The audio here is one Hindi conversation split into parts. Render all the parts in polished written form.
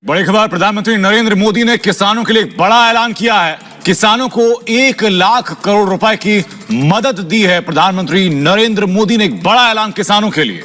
बड़ी खबर, प्रधानमंत्री नरेंद्र मोदी ने किसानों के लिए एक बड़ा ऐलान किया है। किसानों को 1 लाख करोड़ रुपए की मदद दी है। प्रधानमंत्री नरेंद्र मोदी ने एक बड़ा ऐलान किसानों के लिए।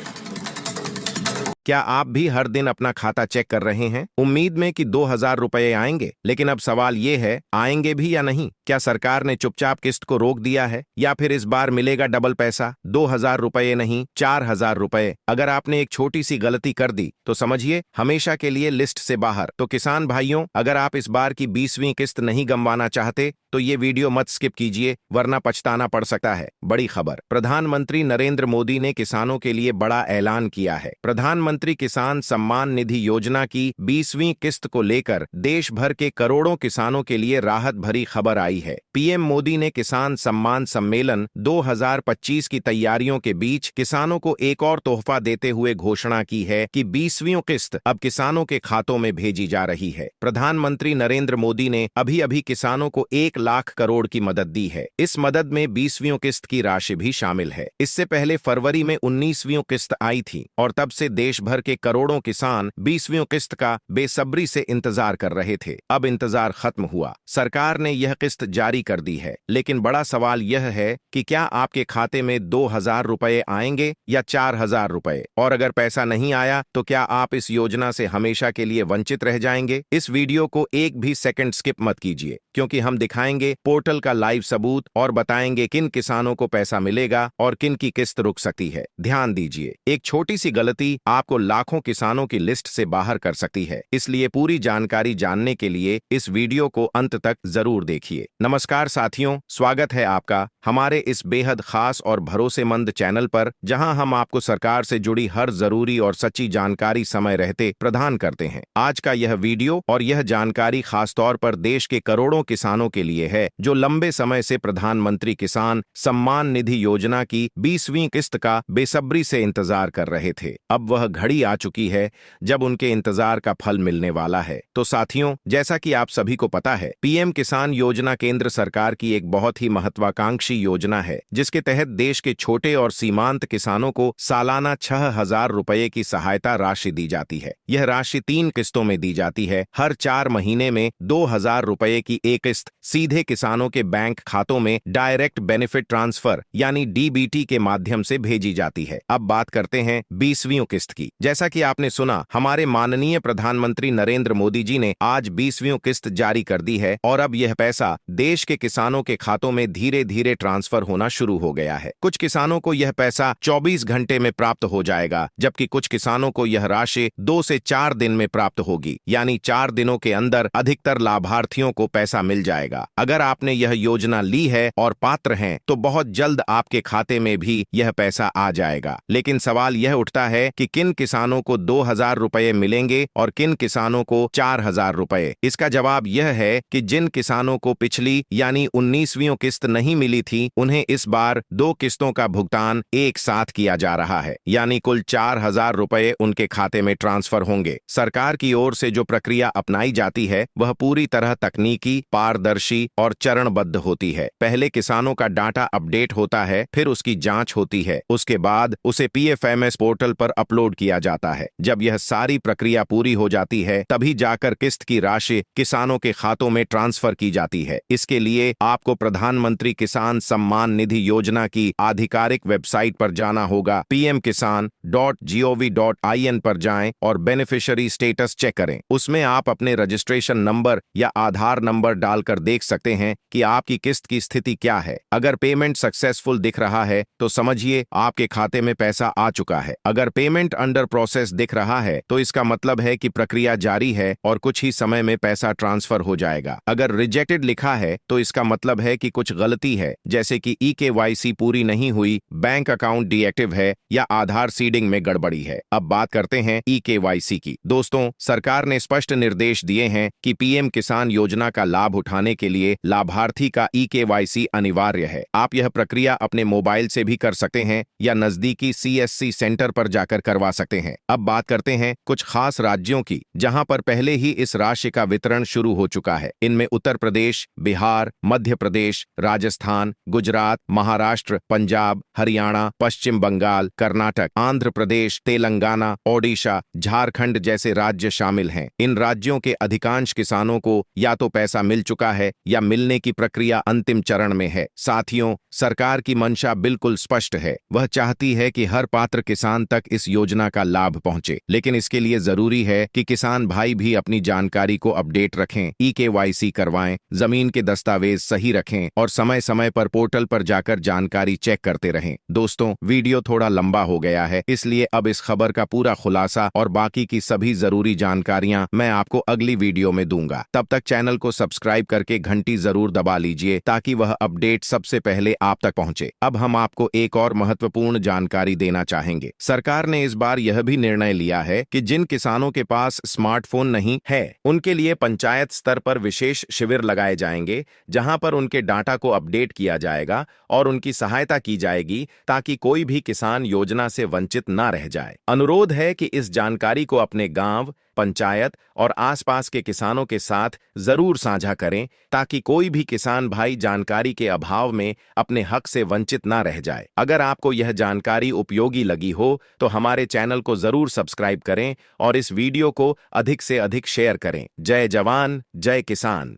क्या आप भी हर दिन अपना खाता चेक कर रहे हैं, उम्मीद में कि 2,000 रुपए आएंगे? लेकिन अब सवाल ये है, आएंगे भी या नहीं? क्या सरकार ने चुपचाप किस्त को रोक दिया है, या फिर इस बार मिलेगा डबल पैसा, 2,000 रुपए नहीं 4,000 रुपए? अगर आपने एक छोटी सी गलती कर दी तो समझिए हमेशा के लिए लिस्ट से बाहर। तो किसान भाइयों, अगर आप इस बार की 20वीं किस्त नहीं गंवाना चाहते तो ये वीडियो मत स्किप कीजिए, वरना पछताना पड़ सकता है। बड़ी खबर, प्रधानमंत्री नरेंद्र मोदी ने किसानों के लिए बड़ा ऐलान किया है। प्रधानमंत्री किसान सम्मान निधि योजना की 20वीं किस्त को लेकर देश भर के करोड़ों किसानों के लिए राहत भरी खबर आई है। पीएम मोदी ने किसान सम्मान सम्मेलन 2025 की तैयारियों के बीच किसानों को एक और तोहफा देते हुए घोषणा की है कि 20वीं किस्त अब किसानों के खातों में भेजी जा रही है। प्रधानमंत्री नरेंद्र मोदी ने अभी किसानों को 1 लाख करोड़ की मदद दी है। इस मदद में 20वीं किस्त की राशि भी शामिल है। इससे पहले फरवरी में 19वीं किस्त आई थी और तब से देश भर के करोड़ों किसान 20वीं किस्त का बेसब्री से इंतजार कर रहे थे। अब इंतजार खत्म हुआ, सरकार ने यह किस्त जारी कर दी है। लेकिन बड़ा सवाल यह है कि क्या आपके खाते में 2,000 रुपए आएंगे या 4,000 रुपए? और अगर पैसा नहीं आया तो क्या आप इस योजना से हमेशा के लिए वंचित रह जाएंगे? इस वीडियो को एक भी सेकंड स्किप मत कीजिए, क्योंकि हम दिखाएंगे पोर्टल का लाइव सबूत और बताएंगे किन किसानों को पैसा मिलेगा और किन की किस्त रुक सकती है। ध्यान दीजिए, एक छोटी सी गलती आपको लाखों किसानों की लिस्ट से बाहर कर सकती है। इसलिए पूरी जानकारी जानने के लिए इस वीडियो को अंत तक जरूर देखिए। नमस्कार साथियों, स्वागत है आपका हमारे इस बेहद खास और भरोसेमंद चैनल पर, जहां हम आपको सरकार से जुड़ी हर जरूरी और सच्ची जानकारी समय रहते प्रदान करते हैं। आज का यह वीडियो और यह जानकारी खासतौर पर देश के करोड़ों किसानों के लिए है जो लंबे समय से प्रधानमंत्री किसान सम्मान निधि योजना की 20वीं किस्त का बेसब्री से इंतजार कर रहे थे। अब वह घड़ी आ चुकी है जब उनके इंतजार का फल मिलने वाला है। तो साथियों, जैसा कि आप सभी को पता है, पीएम किसान योजना केंद्र सरकार की एक बहुत ही महत्वाकांक्षी योजना है, जिसके तहत देश के छोटे और सीमांत किसानों को सालाना 6,000 रुपए की सहायता राशि दी जाती है। यह राशि 3 किस्तों में दी जाती है। हर 4 महीने में 2,000 रुपए की एक किस्त सीधे किसानों के बैंक खातों में डायरेक्ट बेनिफिट ट्रांसफर यानी डीबीटी के माध्यम से भेजी जाती है। अब बात करते हैं 20वीं किस्त की। जैसा कि आपने सुना, हमारे माननीय प्रधानमंत्री नरेंद्र मोदी जी ने आज 20वीं किस्त जारी कर दी है और अब यह पैसा देश के किसानों के खातों में धीरे धीरे ट्रांसफर होना शुरू हो गया है। कुछ किसानों को यह पैसा 24 घंटे में प्राप्त हो जाएगा, जबकि कुछ किसानों को यह राशि 2 से 4 दिन में प्राप्त होगी, यानी 4 दिनों के अंदर अधिकतर लाभार्थियों को पैसा मिल जाएगा। अगर आपने यह योजना ली है और पात्र हैं तो बहुत जल्द आपके खाते में भी यह पैसा आ जाएगा। लेकिन सवाल यह उठता है कि किन किसानों को 2,000 रुपए मिलेंगे और किन किसानों को 4,000 रुपए? इसका जवाब यह है कि जिन किसानों को पिछली यानी 19वीं किस्त नहीं मिली थी, उन्हें इस बार 2 किस्तों का भुगतान एक साथ किया जा रहा है, यानी कुल 4,000 रुपए उनके खाते में ट्रांसफर होंगे। सरकार की ओर से जो प्रक्रिया अपनाई जाती है वह पूरी तरह तकनीकी, पारदर्शी और चरणबद्ध होती है। पहले किसानों का डाटा अपडेट होता है, फिर उसकी जांच होती है, उसके बाद उसे पीएफएमएस पोर्टल पर अपलोड किया जाता है। जब यह सारी प्रक्रिया पूरी हो जाती है तभी जाकर किस्त की राशि किसानों के खातों में ट्रांसफर की जाती है। इसके लिए आपको प्रधानमंत्री किसान सम्मान निधि योजना की आधिकारिक वेबसाइट पर जाना होगा। pmkisan.gov.in पर जाएं और बेनिफिशियरी स्टेटस चेक करें। उसमें आप अपने रजिस्ट्रेशन नंबर या आधार नंबर डालकर देख सकते हैं कि आपकी किस्त की स्थिति क्या है। अगर पेमेंट सक्सेसफुल दिख रहा है तो समझिए आपके खाते में पैसा आ चुका है। अगर पेमेंट अंडर प्रोसेस दिख रहा है तो इसका मतलब है कि प्रक्रिया जारी है और कुछ ही समय में पैसा ट्रांसफर हो जाएगा। अगर रिजेक्टेड लिखा है तो इसका मतलब है कि कुछ गलती है, जैसे कि EKYC पूरी नहीं हुई, बैंक अकाउंट डीएक्टिव है या आधार सीडिंग में गड़बड़ी है। अब बात करते हैं EKYC की। दोस्तों, सरकार ने स्पष्ट निर्देश दिए हैं कि पीएम किसान योजना का लाभ उठाने के लिए लाभार्थी का EKYC अनिवार्य है। आप यह प्रक्रिया अपने मोबाइल से भी कर सकते हैं या नजदीकी CSC सेंटर पर जाकर करवा सकते हैं। अब बात करते हैं कुछ खास राज्यों की, जहां पर पहले ही इस राशि का वितरण शुरू हो चुका है। इनमें उत्तर प्रदेश, बिहार, मध्य प्रदेश, राजस्थान, गुजरात, महाराष्ट्र, पंजाब, हरियाणा, पश्चिम बंगाल, कर्नाटक, आंध्र प्रदेश, तेलंगाना, ओडिशा, झारखंड जैसे राज्य शामिल हैं। इन राज्यों के अधिकांश किसानों को या तो पैसा मिल चुका है या मिलने की प्रक्रिया अंतिम चरण में है। साथियों, सरकार की मंशा बिल्कुल स्पष्ट है। वह चाहती है कि हर पात्र किसान तक इस योजना का लाभ पहुंचे, लेकिन इसके लिए जरूरी है कि किसान भाई भी अपनी जानकारी को अपडेट रखें, EKYC करवाएं, जमीन के दस्तावेज सही रखें और समय समय पर पोर्टल पर जाकर जानकारी चेक करते रहें। दोस्तों, वीडियो थोड़ा लंबा हो गया है, इसलिए अब इस खबर का पूरा खुलासा और बाकी की सभी जरूरी जानकारियां मैं आपको अगली वीडियो में दूंगा। तब तक चैनल को सब्सक्राइब करके घंटी जरूर दबा लीजिए ताकि वह अपडेट सबसे पहले आप तक पहुंचे। अब हम आपको एक और महत्वपूर्ण जानकारी देना चाहेंगे। सरकार ने इस बार यह भी निर्णय लिया है कि जिन किसानों के पास स्मार्टफोन नहीं है, उनके लिए पंचायत स्तर पर विशेष शिविर लगाए जाएंगे, जहां पर उनके डाटा को अपडेट किया जाएगा और उनकी सहायता की जाएगी ताकि कोई भी किसान योजना से वंचित ना रह जाए। अनुरोध है कि इस जानकारी को अपने गांव, पंचायत और आसपास के किसानों के साथ जरूर साझा करें ताकि कोई भी किसान भाई जानकारी के अभाव में अपने हक से वंचित ना रह जाए। अगर आपको यह जानकारी उपयोगी लगी हो तो हमारे चैनल को जरूर सब्सक्राइब करें और इस वीडियो को अधिक से अधिक शेयर करें। जय जवान, जय किसान।